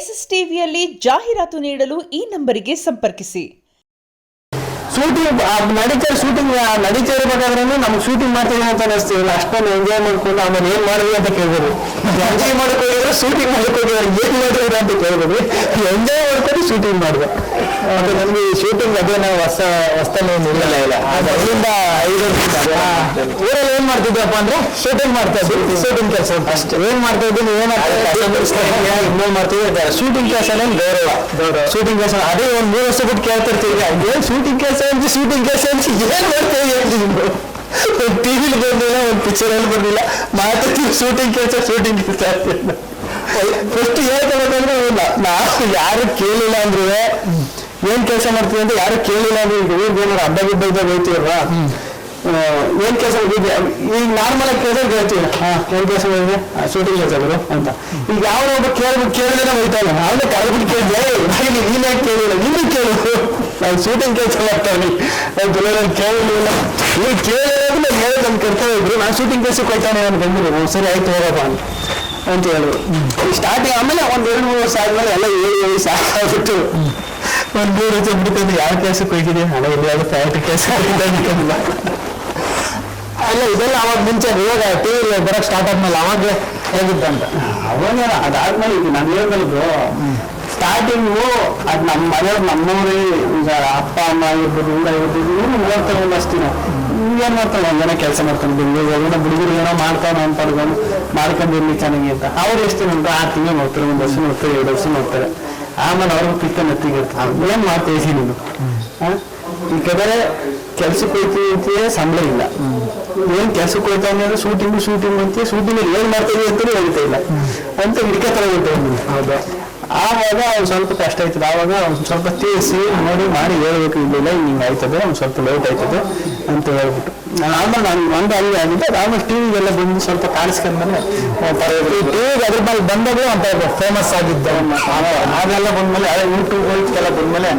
SSTVಯಲ್ಲಿ ಜಾಹೀರಾತು ನೀಡಲು ಈ ನಂಬರಿಗೆ ಸಂಪರ್ಕಿಸಿ. ಶೂಟಿಂಗ್ ನಡೀತಾ ಇರಬೇಕಾದ್ರೂ ನಮ್ಗೆ ಶೂಟಿಂಗ್ ಮಾಡ್ತೀವಿ ಅಂತ ಅನಿಸ್ತೀವಿ. ಅಷ್ಟೊಂದು ಎಂಜಾಯ್ ಮಾಡ್ಕೊಂಡು ಆಮೇಲೆ ಏನ್ ಮಾಡಿದ್ವಿ ಅಂತ ಕೇಳ್ಬೋದು. ಎಂಜಾಯ್ ಮಾಡ್ಕೊಂಡಿದ್ರೆ ಶೂಟಿಂಗ್ ಮಾಡ್ಕೊಂಡಿದ್ರೆ ಏನ್ ಮಾಡಿದ್ರು ಅಂತ ಕೇಳ್ಬೋದು. ಎಂಜಾಯ್ ಮಾಡ್ಕೊಂಡು ಶೂಟಿಂಗ್ ಮಾಡಿದೆ. ಮತ್ತೆ ನಮ್ಗೆ ಶೂಟಿಂಗ್ ಅದೇ ನಾವು ಹೊಸ್ತಲ್ಲಿ ಇಲ್ಲ ಅದರಿಂದ 5 ವರ್ಷ ಊರಲ್ಲಿ ಏನ್ ಮಾಡ್ತಿದ್ದಪ್ಪ ಅಂದ್ರೆ ಶೂಟಿಂಗ್ ಮಾಡ್ತಾ ಇದ್ವಿ. ಶೂಟಿಂಗ್ ಕೆಲಸ ಅಷ್ಟೇ ಏನ್ ಮಾಡ್ತಾ ಇದ್ದೀನಿ ಇನ್ನೊಂದು ಮಾಡ್ತೀವಿ. ಶೂಟಿಂಗ್ ಕೆಲಸ ಗೌರವ ಶೂಟಿಂಗ್ ಕೆಲಸ ಅದೇ ಒಂದು 3 ವರ್ಷ ಬಿಟ್ಟು ಕೇಳ್ತಿರ್ತೀವಿ. ಏನ್ ಶೂಟಿಂಗ್ ಕೆಲಸ ಶೂಟಿಂಗ್ ಕೆಲಸ ಏನ್ ಮಾಡ್ತೇವೆ ಒಂದು ಟಿವಿಲಿ ಬಂದಿಲ್ಲ, ಒಂದು ಪಿಕ್ಚರಲ್ಲಿ ಬಂದಿಲ್ಲ, ಮಾತಾಡ್ತೀವಿ ಶೂಟಿಂಗ್ ಕೆಲಸ ಫಸ್ಟ್ ಹೇಳ್ಕೊಬೇಕಂದ್ರೆ ನಾವು ಯಾರು ಕೇಳಿಲ್ಲ ಅಂದ್ರೆ ಏನ್ ಕೆಲಸ ಮಾಡ್ತೀವಿ ಅಂತ ಯಾರು ಕೇಳಿಲ್ಲ ಅಂದ್ರೆ ಈಗ ಊರಿಗೆ ಏನಾದ್ರು ಹಬ್ಬ ಗಿಬ್ಬ ಇದ್ದಾಗ ಹೋಗ್ತೀವಲ್ವಾ, ಏನ್ ಕೆಲಸ ಈಗ ನಾರ್ಮಲ್ ಆಗಿ ಕೇಳಿದ್ರೆ ಹೇಳ್ತೀವಿ ಏನ್ ಕೆಲಸ ಮಾಡಿದ್ರೆ ಶೂಟಿಂಗ್ ಕೆಲಸ ಬರು ಅಂತ. ಈಗ ಯಾವ ಒಬ್ಬ ಕೇಳಿದ್ರೆ ಹೋಯ್ತಾನ ಅವನೇ ಕರೆದ್ಬಿಟ್ಟು ಕೇಳಿದ್ರೆ ನೀನ್ ಯಾಕೆ ಕೇಳಿಲ್ಲ, ನೀನು ಕೇಳು ನಾವು ಶೂಟಿಂಗ್ ಕೆಲಸ ಮಾಡ್ತಾವೆ ಕೇಳಲಿಲ್ಲ. ನೀವು ಕೇಳಿದ್ರೆ ಹೇಳಿ ನಮ್ ಕರ್ತವ್ಯ ಇದ್ರು ನಾನು ಶೂಟಿಂಗ್ ಕೆಲ್ಸಕ್ಕೆ ಹೋಗ್ತಾನೆ ನಾನು ಬಂದಿದ್ರು. ಸರಿ ಆಯ್ತು ಹೋಗಪ್ಪ ಅಂತ ಹೇಳಿದ್ರು. ಸ್ಟಾರ್ಟಿಂಗ್ ಆಮೇಲೆ 1-2-3 ವರ್ಷ ಆದ್ಮೇಲೆ ಎಲ್ಲ ಹೇಳಿ ಸಾಕಾಗ್ಬಿಟ್ಟು ಒಂದು 3 ವರ್ಷ ಬಿಡ್ಕೊಂಡು ಯಾವ ಕೆಲ್ಸಕ್ಕೆ ಹೋಗಿದ್ದೀನಿ ಹಣ ಇಲ್ಲ ಫ್ಯಾಕ್ಟ್ರಿ ಕೆಲಸ ಅಲ್ಲ ಇದೆಲ್ಲ ಅವಾಗ ಮುಂಚೆ ಇವಾಗ ಟಿವಿ ಬರಕ್ ಸ್ಟಾರ್ಟ್ ಆದ್ಮೇಲೆ ಅವಾಗ ಹೇಗಿತ್ತಂತ ಅವಾಗ ಅದಾದ್ಮೇಲೆ ಇದು ನಾನು ಹೇಳ್ದಲ್ರು ಸ್ಟಾರ್ಟಿಂಗು ಅದು ನಮ್ಮ ಮನೆಯವ್ರು ನಮ್ಮವ್ರಿ ಈಗ ಅಪ್ಪ ಅಮ್ಮ ಆಗಿರ್ಬೋದು ಊರ ಆಗಿರ್ಬೋದು ನೋಡ್ತಾನೆ ಅಷ್ಟೇ. ಏನ್ ಮಾಡ್ತಾನೆ ಒಂದ್ ಕೆಲಸ ಮಾಡ್ತಾನೆ ಬೆಂಗಳೂರು ಹುಡುಗರು ಏನೋ ಮಾಡ್ತಾನೆ ಅನ್ಪಡ್ಕೊಂಡು ಮಾಡ್ಕೊಂಡಿರ್ಲಿ ಚೆನ್ನಾಗಿ ಅಂತ. ಅವ್ರು ಎಷ್ಟು ನೋಡ್ತಾರೆ 6 ತಿಂಗಳು ನೋಡ್ತಾರೆ, 1 ವರ್ಷ ನೋಡ್ತಾರೆ, 2 ವರ್ಷ ನೋಡ್ತಾರೆ. ಆಮೇಲೆ ಅವ್ರಿಗೆ ಪಿಕ್ಕ ನೆತ್ತಿಗಿರ್ತಾರೆ ಏನ್ ಮಾಡ್ತೇವೆ ನೀನು ಈ ಕಡೆ ಕೆಲ್ಸಕ್ಕೆ ಹೋಗ್ತೀವಿ ಅಂತೀಯ ಸಂಬಳ ಇಲ್ಲ, ಏನ್ ಕೆಲ್ಸಕ್ಕೆ ಹೋಗ್ತಾ ಅಂದ್ರೆ ಶೂಟಿಂಗ್ ಅಂತೀಯ ಶೂಟಿಂಗ್ ಏನ್ ಮಾಡ್ತೀವಿ ಅಂತಲೂ ಹೇಳ್ತಾ ಇಲ್ಲ ಅಂತ ಹಿಡ್ಕತರ ಹೇಳ್ತೇವೆ. ಹೌದಾ ಆವಾಗ ಒಂದು ಸ್ವಲ್ಪ ಕಷ್ಟ ಆಯ್ತದೆ. ಆವಾಗ ಒಂದು ಸ್ವಲ್ಪ ತಿಳಿಸಿ ನೋಡಿ ಮಾಡಿ ಹೇಳ್ಬೇಕು, ಇಲ್ಲ ಹಿಂಗೆ ಆಯ್ತದೆ ಒಂದು ಸ್ವಲ್ಪ ಲೇಟ್ ಆಯ್ತದೆ ಅಂತ ಹೇಳ್ಬಿಟ್ಟು ಆಮೇಲೆ ನಾನು ಒಂದು ಅಲ್ಲಿ ಆಗಿದೆ. ಆಮೇಲೆ ಟಿವಿಗೆಲ್ಲ ಬಂದು ಸ್ವಲ್ಪ ಕಾಣಿಸ್ಕೊಂಡ್ಮೇಲೆ ಟಿವಿಗೆ ಅದ್ರ ಮೇಲೆ ಬಂದಾಗ ಅಂತ ಫೇಮಸ್ ಆಗಿದ್ದೆ. ಅದೆಲ್ಲ ಬಂದ್ಮೇಲೆ ಅದೇ ಯೂಟ್ಯೂಬ್ ಎಲ್ಲ ಬಂದ್ಮೇಲೆ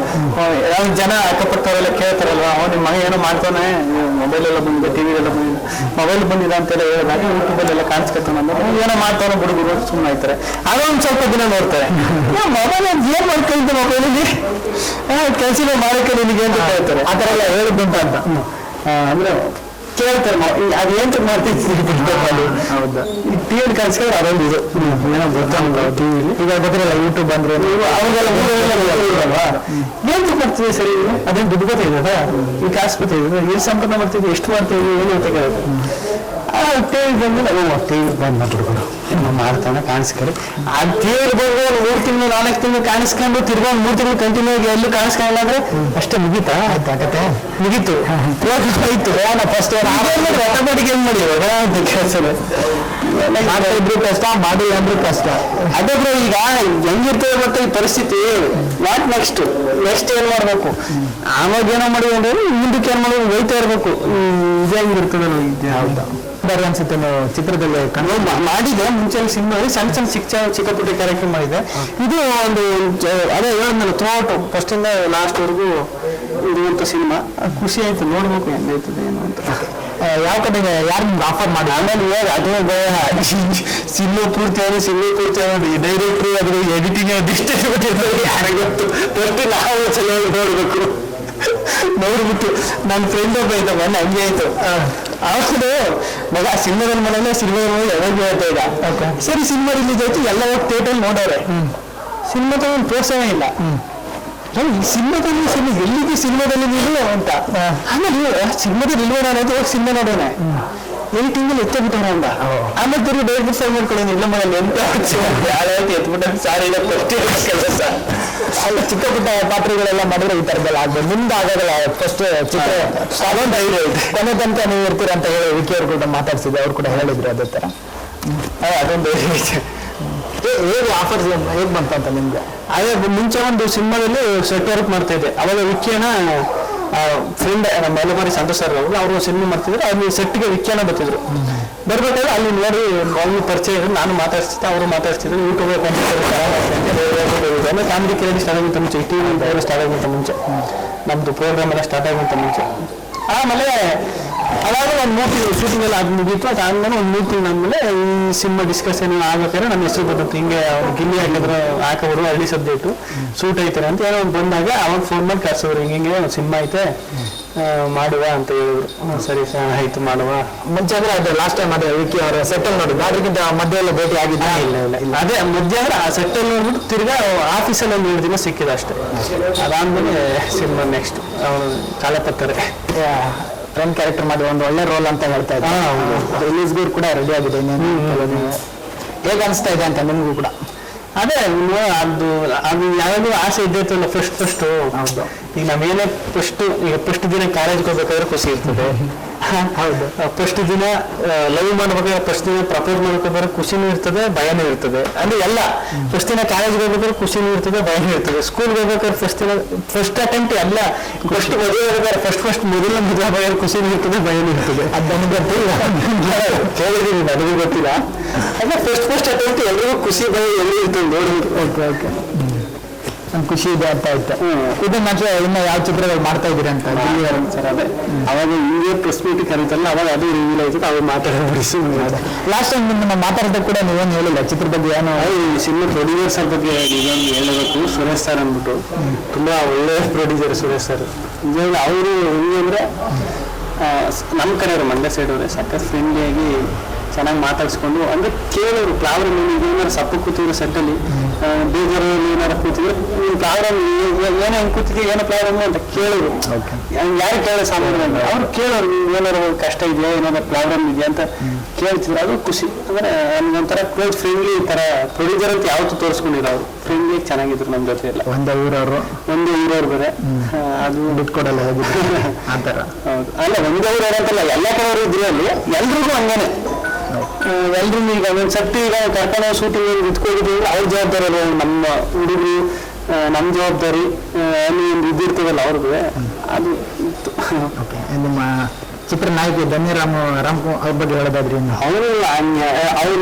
ಜನ ಅಕ್ಕಪಕ್ಕವರೆಲ್ಲ ಕೇಳ್ತಾರಲ್ವ, ನಿಮ್ಮ ಮಗ ಏನೋ ಮಾಡ್ತಾನೆ ಮೊಬೈಲ್ ಎಲ್ಲ ಬಂದಿದೆ, ಟಿವಿಗೆಲ್ಲ ಬಂದಿದೆ, ಮೊಬೈಲ್ ಬಂದಿದೆ ಅಂತೆಲ್ಲ ಹೇಳಿದಾಗ ಯೂಟ್ಯೂಬಲ್ಲೆಲ್ಲ ಕಾಣಿಸ್ಕೊತಾನೆ ಅಂದ್ರೆ ಏನೋ ಮಾಡ್ತಾನೆ ಹುಡುಗರು ಸುಮ್ಮನೆ ಆಯ್ತಾರೆ. ಆಗ ಒಂದು ಸ್ವಲ್ಪ ದಿನ ನೋಡ್ತಾರೆ ಮೊಬೈಲ್ ಏನ್ ಮಾಡ್ಕೊಂಡು ಮೊಬೈಲಲ್ಲಿ ಕೆಲಸ ಮಾಡಕ್ಕೆ ನಿನಗೆ ಅಂತ ಹೇಳ್ತಾರೆ. ಆ ಥರ ಎಲ್ಲ ಹೇಳಿದ್ದುಂಟ ಅಂತ ಅಂದ್ರೆ ಕೇಳ್ತಾರೆ ಅದೇನ್ ಮಾಡ್ತಿರ್ತೀವಿ. ಹೌದಾ ಈ ಟಿವಿ ಕಳ್ಸಿದ್ರೆ ಅದೊಂದು ಇದು ಏನೋ ಗೊತ್ತಾಗಲ್ಲ ಟಿವಿಲಿ. ಈಗ ಗೊತ್ತಿರಲ್ಲ ಯೂಟ್ಯೂಬ್ ಅಂದ್ರೆ ಅವ್ರಿಗೆಲ್ಲ ಅಲ್ವಾ ಏನ್ ಮಾಡ್ತೀವಿ ಸರಿ ಅದೇನು ದುಡ್ಡು ಗೊತ್ತಿದೆ ಈ ಕಾಸು ಗೊತ್ತಿದೆ ಏನ್ ಸಂಪಾದನೆ ಮಾಡ್ತೀವಿ ಎಷ್ಟು ಮಾಡ್ತೀವಿ ಏನು ಅಂತ ಕೇಳ್ತಾರೆ. ಟಿವಿ ಬಂದ್ಮೇಲೆ ಟಿವಿ ಬಂದ ಹುಡುಗರು ಮಾಡ್ತಾನೆ ಕಾಣಿಸ್ಕೊಳ್ಳಿ. ಆ ಟಿವಿ ಬಂದು 3 ತಿಂಗಳು 4 ತಿಂಗಳು ಕಾಣಿಸ್ಕೊಂಡು ತಿರ್ಗೊಂಡು 3 ತಿಂಗಳು ಕಂಟಿನ್ಯೂ ಆಗಿ ಎಲ್ಲೂ ಕಾಣಿಸ್ಕೊಳ್ಳಲ್ಲ ಅಂದ್ರೆ ಅಷ್ಟೇ ಮುಗೀತಾ ಆಗತ್ತೆ ಮುಗೀತು ಆಯ್ತು. ಫಸ್ಟ್ ಆಟೋಮೆಟಿಕ್ ಏನ್ ಮಾಡಿದ್ರು ಕೆಲಸ ಮಾಡ್ತಾ ಇದ್ರು ಕಷ್ಟ, ಮಾಡಿಲ್ಲ ಅಂದ್ರೂ ಕಷ್ಟ. ಅದಾದ್ರೆ ಈಗ ಹೆಂಗಿರ್ತದೆ ಮತ್ತೆ ಈ ಪರಿಸ್ಥಿತಿ ವಾಟ್ ನೆಕ್ಸ್ಟ್ ಏನ್ ಮಾಡ್ಬೇಕು, ಆವಾಗ ಏನೋ ಮಾಡಿದ್ವಿ ಅಂದ್ರೆ ಮುಂದಕ್ಕೆ ಏನ್ ಮಾಡೋದು ಹೋಯ್ತಾ ಇರ್ಬೇಕು. ಇದೇ ಹೆಂಗಿರ್ತದಲ್ಲ ಇದೆ. ಹೌದಾ ಬರೀ ಅನ್ಸುತ್ತೆ ಚಿತ್ರದಲ್ಲಿ ಮಾಡಿದೆ ಮುಂಚೆ ಸಿನಿಮಾದಲ್ಲಿ ಚಿಕ್ಕ ಪುಟ್ಟ ಕಾರ್ಯಕ್ರಮ ಮಾಡಿದೆ. ಇದು ಒಂದು ಅದೇ ಹೇಳಿದ್ನಲ್ಲ ಥ್ರೋಟ್ ಫಸ್ಟ್ ಇಂದ ಲಾಸ್ಟ್ ವರ್ಗೂ ಇರುವಂತ ಸಿನಿಮಾ. ಖುಷಿ ಆಯ್ತು, ನೋಡ್ಬೇಕು ಹೆಂಗಾಯ್ತದೆ ಏನು ಅಂತ. ಯಾವ ಕಡೆಗೆ ಯಾರು ನಿಮ್ಗೆ ಆಫರ್ ಮಾಡಿ ಆಮೇಲೆ ಅದೇ ಸಿನಿಮಾ ಪೂರ್ತಿ ಡೈರೆಕ್ಟ್ರು ಅದ್ರ ಎಡಿಟಿಂಗ್ ಯಾರಿಗೆ ಗೊತ್ತು. ಫಸ್ಟ್ ನಾವು ಚೆನ್ನಾಗಿ ನೋಡ್ಬಿಟ್ಟು ನನ್ನ ಫ್ರೆಂಡ್ ಒಬ್ಬ ಇದ್ದ ಮೊನ್ನೆ ಹಂಗೆ ಆಯ್ತು. ಅವತ್ತು ಮಗ ಸಿನಿಮಾದಲ್ಲಿ ಮನೆಯಲ್ಲೇ ಸಿನಿಮಾದಲ್ಲಿ ಯಾವಾಗ ಹೇಳ್ತಾ ಇದ್ದ. ಸರಿ ಸಿನಿಮಾ ರಿಲೀಸ್ ಆಯ್ತು, ಎಲ್ಲ ಹೋಗಿ ಥಿಯೇಟರ್ ನೋಡೋರೆ. ಸಿನಿಮಾ ತಗೊಂಡು ಪ್ರೋತ್ಸಾಹ ಇಲ್ಲ. ಈ ಸಿನಿಮಾದಲ್ಲಿ ಎಲ್ಲಿದ್ದು ಸಿನಿಮಾದಲ್ಲಿ ನೀವು ಅಂತ. ಆಮೇಲೆ ಸಿನಿಮಾದಲ್ಲಿ ನಿಲ್ವೋಣ ಅನ್ನೋದು ಹೋಗಿ ಸಿನಿಮಾ ನೋಡೋಣ ಎಡಿಟಿಂಗಲ್ಲಿ ಎತ್ತಬಿಟ್ಟೋಣ ಅಂದ. ಆಮೇಲೆ ತಿರುಗಿ ಡೈರೆಕ್ಟ್ ಸೈನ್ ಮಾಡ್ಕೊಳ್ಳಿ ಇಲ್ಲ ಮನೇಲಿ ಎಂತ ಎತ್ಬಿಟ್ಟ ಸಾರಿ ಇಲ್ಲ ಕೆಲಸ ಅಲ್ಲ. ಚಿಕ್ಕ ಪುಟ್ಟ ಪಾತ್ರಗಳೆಲ್ಲ ಮಾಡಿದ್ರೆ ಈ ಥರದ್ದೆಲ್ಲ ಆಗ್ಬೋದು, ಮುಂದೆ ಆಗೋದಲ್ಲ. ಫಸ್ಟ್ ಚಿತ್ರ ಅದೊಂದು ಧೈರ್ಯ ಇದೆ, ಕೊನೆ ತನಕ ನೀವು ಇರ್ತೀರ ಅಂತ ಹೇಳಿ ವಿಕಿ ಅವ್ರು ಕೂಡ ಮಾತಾಡ್ಸಿದ್ದೆ, ಅವ್ರು ಕೂಡ ಹೇಳಿದ್ರು ಅದೇ ಥರ. ಅದೊಂದು ಧೈರ್ಯ ಇದೆ. ಹೇಗೆ ಆಫರ್ಸ್ ಹೇಗೆ ಬಂತಂತ ನಿಮ್ಗೆ? ಅದೇ ಮುಂಚೆ ಒಂದು ಸಿನಿಮಾದಲ್ಲಿ ಸೆಟ್ ವರ್ಕ್ ಮಾಡ್ತಾ ಇದ್ದೆ. ಅವಾಗ ವಿಕಿಯನ್ನ ಫ್ರೆಂಡ್ ನಮ್ಮ ಎಲಮಾರಿ ಸಂತೋಷ್ ಸರ್ ಅವರು ಸಿನಿಮಾ ಮಾಡ್ತಿದ್ರು. ಅಲ್ಲಿ ಸೆಟ್ಗೆ ವಿಕಿಯನ್ನ ಬರ್ತಿದ್ರು. ಬರ್ಬೇಕಾದ್ರೆ ಅಲ್ಲಿ ನೋಡಿ ಅವ್ರು ಪರಿಚಯ ಇದ್ರು, ನಾನು ಮಾತಾಡ್ತಿದ್ದೆ, ಅವರು ಮಾತಾಡ್ತಿದ್ರು. ಯೂಟ್ಯೂಬ್ ಅಂದ್ರೆ ಕಾಮಿಡಿ ಕ್ರೇಡಿ ಸ್ಟಾರ್ಟ್ ಆಗುವಂತ ಮುಂಚೆ, ಟಿವಿ ಸ್ಟಾರ್ಟ್ ಆಗುವಂತ ಮುಂಚೆ, ನಮ್ದು ಪ್ರೋಗ್ರಾಮ್ ಎಲ್ಲ ಸ್ಟಾರ್ಟ್ ಆಗುವಂತ ಮುಂಚೆ. ಆಮೇಲೆ ಅದಾದ್ಮೇಲೆ ಒಂದು 3 ತಿಂಗಳು ಶೂಟಿಂಗ್ ಎಲ್ಲ ಅದು ಮುಗೀತು. ಅದಾದ್ಮೇಲೆ ಒಂದು 3 ತಿಂಗಳು ಆದ್ಮೇಲೆ ಈ ಸಿನಿಮಾ ಡಿಸ್ಕಷನ್ ಆಗ್ಬೇಕಾದ್ರೆ ನಮ್ಮ ಹೆಸರು ಬಂತು. ಹಿಂಗೆ ಅವ್ರು ಗಿಲ್ಲಿ ಹಾಕಿದ್ರೆ ಹಾಕೋರು ಹಳ್ಳಿ ಸಬ್ಜೆಕ್ಟು ಸೂಟ್ ಐತಾರೆ ಅಂತ ಏನೋ ಒಂದು ಬಂದಾಗ ಅವಾಗ ಫೋನ್ ಮಾಡಿ ಕರ್ಸೋರು, ಹಿಂಗೆ ಒಂದು ಸಿನಿಮಾ ಐತೆ ಮಾಡುವ ಅಂತ ಹೇಳಿದ್ರು. ಸರಿ ಸರ್ ಆಯ್ತು ಮಾಡುವ. ಮುಂಚೆ ಅಂದ್ರೆ ಅದು ಲಾಸ್ಟ್ ಟೈಮ್ ಅದೇ ವಿಕಿ ಅವರ ಸೆಟ್ಟಲ್ ನೋಡಿದ್ದು, ಅದಕ್ಕಿಂತ ಮಧ್ಯೆ ಎಲ್ಲ ಭೇಟಿ ಆಗಿದ್ದ? ಇಲ್ಲ ಅದೇ ಮಧ್ಯ ಅಂದ್ರೆ ಆ ಸೆಟ್ಟಲ್ಲಿ ನೋಡ್ಬಿಟ್ಟು ತಿರ್ಗಾ ಆಫೀಸಲ್ಲಿ ಒಂದು 2 ದಿನ ಸಿಕ್ಕಿದ ಅಷ್ಟೇ. ಅದಾದ್ಮೇಲೆ ಸಿನಿಮಾ ನೆಕ್ಸ್ಟ್ ಅವನು ಕಾಲಪತ್ತರೆ ಫ್ರೆಂಡ್ ಕ್ಯಾರೆಕ್ಟರ್ ಮಾಡಿ ಒಂದು ಒಳ್ಳೆ ರೋಲ್ ಅಂತ ಹೇಳ್ತಾ ಇದ್ದೆ. ರಿಲೀಸ್ಗೂ ಕೂಡ ರೆಡಿ ಆಗಿದೆ. ಹೇಗೆ ಅನಿಸ್ತಾ ಇದೆ ಅಂತ ನಿಮಗೂ ಕೂಡ? ಅದೇ ಅದು ಅದು ಯಾವಾಗಲೂ ಆಸೆ ಇದ್ದೈತಲ್ಲ ಫಸ್ಟ್. ಹೌದು. ಈಗ ನಾವೇನೇ ಫಸ್ಟ್ ದಿನ ಕಾಲೇಜ್ಗೆ ಹೋಗ್ಬೇಕಾದ್ರೆ ಖುಷಿ ಇರ್ತದೆ. ಹೌದು. ಫಸ್ಟ್ ದಿನ ಲವ್ ಮಾಡ್ಬೇಕಾದ್ರೆ, ಫಸ್ಟ್ ದಿನ ಪ್ರಪೋಸ್ ಮಾಡ್ಬೇಕಾದ್ರೆ ಖುಷಿನೂ ಇರ್ತದೆ, ಭಯನೂ ಇರ್ತದೆ. ಅಂದ್ರೆ ಎಲ್ಲ ಫಸ್ಟ್ ದಿನ ಕಾಲೇಜ್ಗೆ ಹೋಗ್ಬೇಕಾದ್ರೆ ಖುಷಿನೂ ಇರ್ತದೆ, ಭಯನೂ ಇರ್ತದೆ. ಸ್ಕೂಲ್ಗೆ ಹೋಗ್ಬೇಕಾದ್ರೆ ಫಸ್ಟ್ ಅಟೆಂಪ್ಟ್ ಎಲ್ಲ ಫಸ್ಟ್ ಮದುವೆ ಆಗ್ಬೇಕಾದ್ರೆ ಫಸ್ಟ್ ಮೊದಲ ಮದುವೆ ಆಗ್ಬೇಕಾದ್ರೆ ಖುಷಿನೂ ಇರ್ತದೆ, ಭಯನೂ ಇರ್ತದೆ. ಅದು ನನಗೆ ಗೊತ್ತಿಲ್ಲ, ಕೇಳಿದೀನಿ, ನನಗೂ ಗೊತ್ತಿಲ್ಲ. ಅಂದ್ರೆ ಫಸ್ಟ್ ಅಟೆಂಪ್ಟ್ ಎಲ್ರಿಗೂ ಖುಷಿ ಭಯ ಎಲ್ಲೂ ಇರ್ತದೆ ನೋಡಿ. ಓಕೆ ನಮ್ಗೆ ಖುಷಿ ಇದೆ ಅಂತ ಆಯ್ತು. ಇದನ್ನ ಮಾತ್ರ ಇನ್ನು ಯಾವ ಚಿತ್ರಗಳು ಮಾಡ್ತಾ ಇದ್ದೀರಿ ಅಂತ ಸರ್? ಅದೇ ಅವಾಗ ಹಿಂಗೆ ಪ್ರೆಸ್ ಮೀಟ್ ಕರೀತಾರಲ್ಲ, ಅವಾಗ ಅದು ರಿವೀಲ್ ಆಯ್ತು. ಅವ್ರು ಮಾತಾಡೋದು ಲಾಸ್ಟ್ ಟೈಮ್ ನಿಮ್ಮ ಮಾತಾಡಿದ ಕೂಡ ನೀವೇನು ಹೇಳಿಲ್ಲ ಚಿತ್ರ ಬಗ್ಗೆ ಏನೋ. ಈ ಸಿನಿಮಾ ಪ್ರೊಡ್ಯೂಸರ್ ಬಗ್ಗೆ ನಿಜವಾಗಿ ಹೇಳಬೇಕು. ಸುರೇಶ್ ಸರ್ ಅಂದ್ಬಿಟ್ಟು ತುಂಬಾ ಒಳ್ಳೆ ಪ್ರೊಡ್ಯೂಸರ್ ಸುರೇಶ್ ಸರ್. ನಿಜವಾಗಿ ಅವರು ಹೆಂಗೆ ಅಂದ್ರೆ ನಮ್ಮ ಕಡೆಯವರು ಮಂಡ್ಯ ಸೈಡ್ ಅವರೇ ಸಖತ್ ಫ್ರೆಂಡ್ಲಿಯಾಗಿ ಚೆನ್ನಾಗಿ ಮಾತಾಡ್ಸ್ಕೊಂಡು, ಅಂದ್ರೆ ಕೇಳೋರು ಪ್ಲಾವ್ರ ಏನಾರು ಸಪ್ಪ ಕೂತಿದ್ರು ಸೆಟ್ಟಲ್ಲಿ ಬೇಜಾರಲ್ಲಿ ಏನಾರು ಕೂತಿದ್ರು, ನೀವು ಪ್ಲಾವ್ರ ಏನೋ ಹೆಂಗೆ ಕೂತಿದ್ವಿ, ಏನೋ ಪ್ಲಾವ್ರಮ್ಮ ಅಂತ ಕೇಳೋರು. ಯಾರು ಕೇಳೋ ಸಾಮಾನ್ಯ ಅವ್ರು ಕೇಳೋರು, ಏನಾರು ಕಷ್ಟ ಇದೆಯಾ, ಏನಾದ್ರು ಪ್ರಾಬ್ಲಮ್ ಇದೆಯಾ ಅಂತ ಕೇಳ್ತಿದ್ರು. ಅದು ಖುಷಿ. ಅಂದ್ರೆ ಒಂಥರ ಕ್ಲೋಸ್ ಫ್ರೆಂಡ್ಲಿ ಥರ ಪ್ರೊಡ್ಯೂಸರ್ ಅಂತ ಯಾವತ್ತೂ ತೋರಿಸ್ಕೊಂಡಿರೋ ಅವರು ಫ್ರೆಂಡ್ಲಿ ಚೆನ್ನಾಗಿದ್ರು ನಮ್ಮ ಜೊತೆ ಎಲ್ಲ. ಒಂದೇ ಊರವ್ರು ಬೇರೆ ಅದು ಬಿಟ್ಕೊಡಲ್ಲ ಆ ಥರ. ಹೌದು. ಅಲ್ಲ ಒಂದೇ ಊರವ್ರು ಅಂತಲ್ಲ, ಎಲ್ಲ ಕಡೆಯವರು ಇದ್ರು ಅಲ್ಲಿ ಎಲ್ರಿಗೂ ಹಂಗೇನೆ. ಎಲ್ರೂ ಈಗ ಒಂದೊಂದು ಸರ್ತಿ ಈಗ ಕರ್ಕೊಂಡು ಶೂಟಿಂಗ್ ನಿಂತ್ಕೊಂಡಿದ್ದೀವಿ, ಅವ್ರ ಜವಾಬ್ದಾರಿ ಅಲ್ವ, ನಮ್ಮ ಹುಡುಗರು ನಮ್ಮ ಜವಾಬ್ದಾರಿ ಇದ್ದಿರ್ತದಲ್ಲ ಅವ್ರಿಗೂ. ಅದು ನಿಮ್ಮ ಚಿತ್ರ ನಾಯಕಿ ಧನ್ಯರಾಮ್ ಅವ್ರ ಬಗ್ಗೆ ಹೇಳೋದಾದ್ರಿ? ಅವರು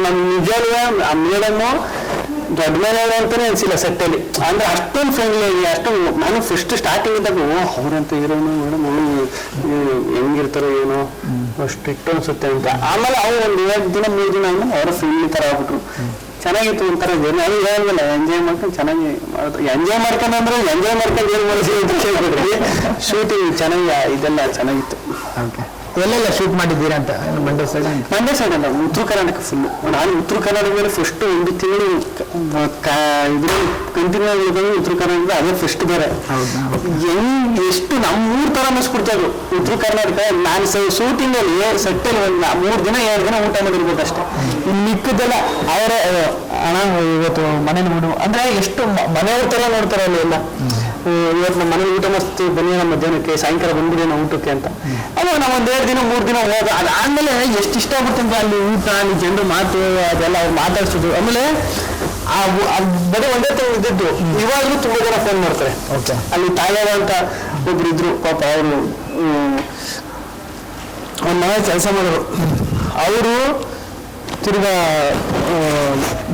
ನಮ್ಮ ನಿಜವಾಗ್ಲೂ ಆ ಮೇಡಮು ದೊಡ್ಡ ಮೇಲೆ ಅಂತಾನೆ ಅನ್ಸಿಲ್ಲ ಸೆಟ್ಟಲ್ಲಿ. ಅಂದ್ರೆ ಅಷ್ಟೊಂದು ಫ್ರೆಂಡ್ಲಿ ಆಗಿ ಅಷ್ಟೊಂದು. ನಾನು ಫಸ್ಟ್ ಸ್ಟಾರ್ಟಿಂಗ್ ಇದ್ದಾಗ ಅವ್ರಂತ ಹೀರೋನು ಮೇಡಮ್ ಹೆಂಗಿರ್ತಾರೋ ಏನೋ ಅಷ್ಟು ಇಟ್ಟು ಅನ್ಸುತ್ತೆ ಅಂತ. ಆಮೇಲೆ ಅವ್ರು ಒಂದು 2 ದಿನ 3 ದಿನ ಆದ್ಮೇಲೆ ಅವರ ಫ್ರೆಂಡ್ಲಿ ಥರ ಆಗ್ಬಿಟ್ರು. ಚೆನ್ನಾಗಿತ್ತು ಒಂಥರ ಜರ್ನಿ. ಅದು ಹೇಳಿಲ್ಲ, ಎಂಜಾಯ್ ಮಾಡ್ಕೊಂಡು ಚೆನ್ನಾಗಿ ಎಂಜಾಯ್ ಮಾಡ್ಕೊಂಡು ಅಂದ್ರೆ ಎಂಜಾಯ್ ಮಾಡ್ಕೊಂಡು ಏನು ಮಾಡಿಸಿ ಅಂತ ಕೇಳ್ಬಿಟ್ರಿ. ಶೂಟಿಂಗ್ ಚೆನ್ನಾಗಿ ಇದೆಲ್ಲ ಚೆನ್ನಾಗಿತ್ತು. ಎಲ್ಲೆಲ್ಲ ಶೂಟ್ ಮಾಡಿದ್ದೀರಾ ಅಂತ? ಮಂಡ್ಯ ಸೈಡ್ ಅಲ್ಲ, ಉತ್ತರ ಕರ್ನಾಟಕ ಫುಲ್ಲು. ನಾನು ಉತ್ತರ ಕರ್ನಾಟಕದಲ್ಲಿ ಫಸ್ಟ್ 1 ತಿಂಗಳು ಇದ್ರಲ್ಲಿ ಕಂಟಿನ್ಯೂ ಆಗಿದ್ದಾಗ ಉತ್ತರ ಕರ್ನಾಟಕ ಅದೇ ಫಸ್ಟ್ ಬೇರೆ. ಎಷ್ಟು ನಮ್ಮ 3 ಥರ ಅನ್ನಿಸ್ಬಿಡ್ತಾರೆ ಉತ್ತರ ಕರ್ನಾಟಕ. ನಾನು ಶೂಟಿಂಗಲ್ಲಿ ಸೆಟ್ಟಲ್ಲಿ 3 ದಿನ 2 ದಿನ ಊಟ ಮಾಡಿರ್ಬೇಕು ಅಷ್ಟೇ. ಇನ್ನು ಮಿಕ್ಕದೆಲ್ಲ ಅವರೇ ಹಣ ಇವತ್ತು ಮನೇಲಿ ಬಿಡು ಅಂದ್ರೆ ಎಷ್ಟು ಮನೆಯವ್ರ ಥರ ನೋಡ್ತಾರೆ ಅಲ್ಲಿ ಎಲ್ಲ. ಇವತ್ತು ನಮ್ಮ ಮನೇಲಿ ಊಟ ಮಸ್ತು ಬನ್ನಿ, ನಮ್ಮ ಮಧ್ಯಾಹ್ನಕ್ಕೆ ಸಾಯಂಕಾಲ ಬಂದ್ಬಿಡಿ ನಾವು ಊಟಕ್ಕೆ ಅಂತ. ಅಲ್ವಾ ನಾವು 1 2 ದಿನ 3 ದಿನ ಹೋದ ಅದಾದ್ಮೇಲೆ ಎಷ್ಟು ಇಷ್ಟ ಆಗುತ್ತೆ ಅಂತ ಅಲ್ಲಿ ಊಟ, ಅಲ್ಲಿ ಜನರು ಮಾತು ಅದೆಲ್ಲ ಅವ್ರು ಮಾತಾಡ್ಸೋದು. ಆಮೇಲೆ ಬರೀ ಒಂದೇ ತಿಂಗಳು ಇದ್ದಿದ್ದು, ಇವಾಗಲೂ ತುಂಬಾ ಜನ ಫೋನ್ ಮಾಡ್ತಾರೆ. ಅಲ್ಲಿ ತಾಯಾರ ಅಂತ ಒಬ್ರು ಇದ್ರು ಪಾಪ, ಅವರು ಒಂದು ಮನೆ ಕೆಲಸ ಮಾಡೋರು. ಅವರು ತಿರ್ಗಾ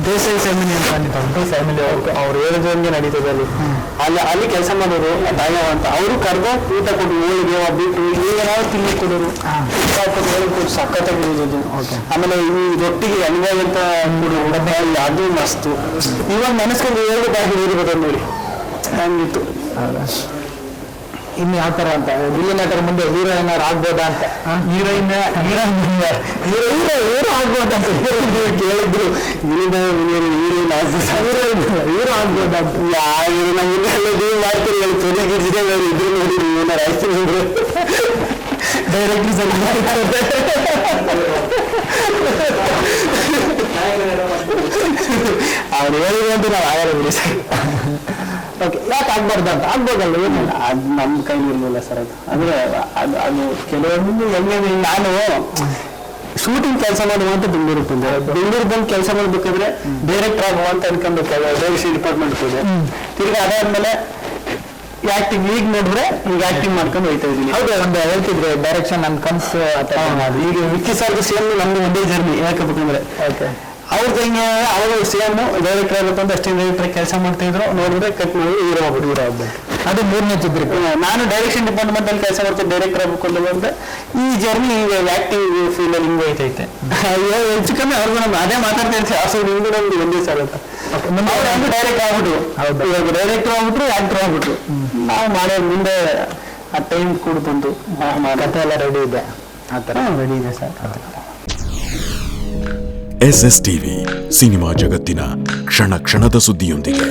ದೇಸಾಯಿ ಫ್ಯಾಮಿಲಿ ಅಂತ ಫ್ಯಾಮಿಲಿ ಅವ್ರು ಹೇಳಿದಂಗೆ ನಡೀತದೆ ಅಲ್ಲಿ ಕೆಲಸ ಮಾಡೋರು ತಾಯವ ಅಂತ. ಅವರು ಕರೆದು ಊಟ ಕೊಟ್ಟು ಹೋಳಿಗೆ ಬಿಟ್ಟು ಏನಾದ್ರು ತಿನ್ನಿ ಕೊಡೋರು, ಕೊಟ್ಟು ಸಖತ್ತಾಗಿ ಇರೋದು. ಆಮೇಲೆ ಈ ರೊಟ್ಟಿಗೆ ಅನುಭವ ಅಂತ ಕೊಡು, ಅದು ಮಸ್ತು. ಇವಾಗ ಮನಸ್ಕೊಂಡು 2 ಬಾಗಿ ನೀರು ನೋಡಿ ಹಂಗಿತ್ತು. ಇನ್ನು ಯಾವ ತರ ಅಂತ ಗಿಲ್ಲಿ ನಟರ ಮುಂದೆ ಹೀರೋ ಏನಾರು ಆಗ್ಬೋದಾ ಅಂತ? ಹೀರೋ ಆಗ್ಬೋದ ಅಂತ ಕೇಳಿದ್ರು. ಹೀರೋ ಆಗ್ಬೋದ ಅಂತ ಯಾರು ನಮ್ಗೆ ಮಾಡ್ತೀರಿ ಹೇಳಿ ತೊಲಗಿದ್ರೆ ಇದ್ರು ನೋಡಿ ಏನಾರು ಆಯ್ತು ಅಂದ್ರೆ ಡೈರೆಕ್ಟ್ಲಿ ಸರಿ ಅವ್ರು ಹೇಳಿದ್ರು ಅಂತ ನಾವು ಆಗಲ್ಲ ಬಿಡಿ ಸರ್. ಓಕೆ, ಯಾಕೆ ಆಗ್ಬಾರ್ದು ಅಂತ? ಆಗ್ಬೋದಲ್ಲ, ಏನಿಲ್ಲ, ಅದು ನಮ್ಮ ಕೈಲಿ ಇರಲಿಲ್ಲ ಸರ್. ಅದು ಅಂದ್ರೆ ಅದು ಕೆಲವೊಂದು ಹೆಂಗೆ ನಾನು ಶೂಟಿಂಗ್ ಕೆಲಸ ಮಾಡುವ ಅಂತ ಬೆಂಗಳೂರಿಗೆ ಬಂದೆ. ಬೆಂಗಳೂರಿಗೆ ಬಂದು ಕೆಲಸ ಮಾಡ್ಬೇಕಾದ್ರೆ ಡೈರೆಕ್ಟರ್ ಆಗುವ ಅಂತ ಅನ್ಕೊಬೇಕು, ಡೈರೆಕ್ಷನ್ ಡಿಪಾರ್ಟ್ಮೆಂಟ್ ಹೋದೆ. ತಿರ್ಗಿ ಅದಾದ್ಮೇಲೆ ಆಕ್ಟಿಂಗ್ ಈಗ ನೋಡಿದ್ರೆ ಈಗ ಆಕ್ಟಿಂಗ್ ಮಾಡ್ಕೊಂಡು ಹೋಯ್ತಾ ಇದ್ದೀನಿ. ಹೌದು, ಒಂದು ಹೇಳ್ತಿದ್ರೆ ಡೈರೆಕ್ಷನ್ ನನ್ನ ಕನಸು. ಈಗ ವಿಕ್ಕಿ ಸರ್ದು ಸೇಮ್ ನಮ್ದು ಒಂದೇ ಜರ್ನಿ. ಯಾಕಬೇಕಂದ್ರೆ ಅವ್ರದ್ದು ಹೆಂಗೆ ಅವಾಗ ಸೇಮ್ ಡೈರೆಕ್ಟರ್ ಆಗುತ್ತೆ ಅಂತ ಅಷ್ಟೇ ಡೈರೆಕ್ಟರ್ ಕೆಲಸ ಮಾಡ್ತಾ ಇದ್ರು. ನೋಡಿದ್ರೆ ಕಟ್ ಮಾಡಿ ಹೀರೋ ಆಗ್ಬೇಕು. ಅದು 3ನೇ ಚಿತ್ರಕ್ಕೆ. ನಾನು ಡೈರೆಕ್ಷನ್ ಡಿಪಾರ್ಟ್ಮೆಂಟ್ ಅಲ್ಲಿ ಕೆಲಸ ಮಾಡ್ತೀನಿ, ಡೈರೆಕ್ಟರ್ ಆಗ್ಬೇಕು ಅಂತ ಈ ಜರ್ನಿ ಆಕ್ಟಿವ್ ಫೀಲ್ಡ್ ಅಲ್ಲಿ ಹಿಂಗೆ ಐತೈತೆ. ಹೆಚ್ಚು ಕಮ್ಮಿ ಅವ್ರಿಗೂ ನಮ್ಗೆ ಅದೇ ಮಾತಾಡ್ತಾ ಇರ್ತೀವಿ, ಅಸು ನಿಮ್ದು ನಮ್ದು ಒಂದೇ ಸಲ ಅಂತ. ಡೈರೆಕ್ಟ್ ಆಗ್ಬಿಟ್ರು, ಇವಾಗ ಡೈರೆಕ್ಟರ್ ಆಗ್ಬಿಟ್ರು, ಆಕ್ಟರ್ ಆಗ್ಬಿಟ್ರು. ನಾವು ಮಾಡೋ ಮುಂದೆ ಆ ಟೈಮ್ ಕೂಡ ಬಂತು, ಕಥೆ ಎಲ್ಲ ರೆಡಿ ಇದೆ ಆ ಥರ. ರೆಡಿ ಇದೆ ಸರ್. SSTV ಸಿನಿಮಾ ಜಗತ್ತಿನ ಕ್ಷಣ ಕ್ಷಣದ ಸುದ್ದಿಯೊಂದಿಗೆ.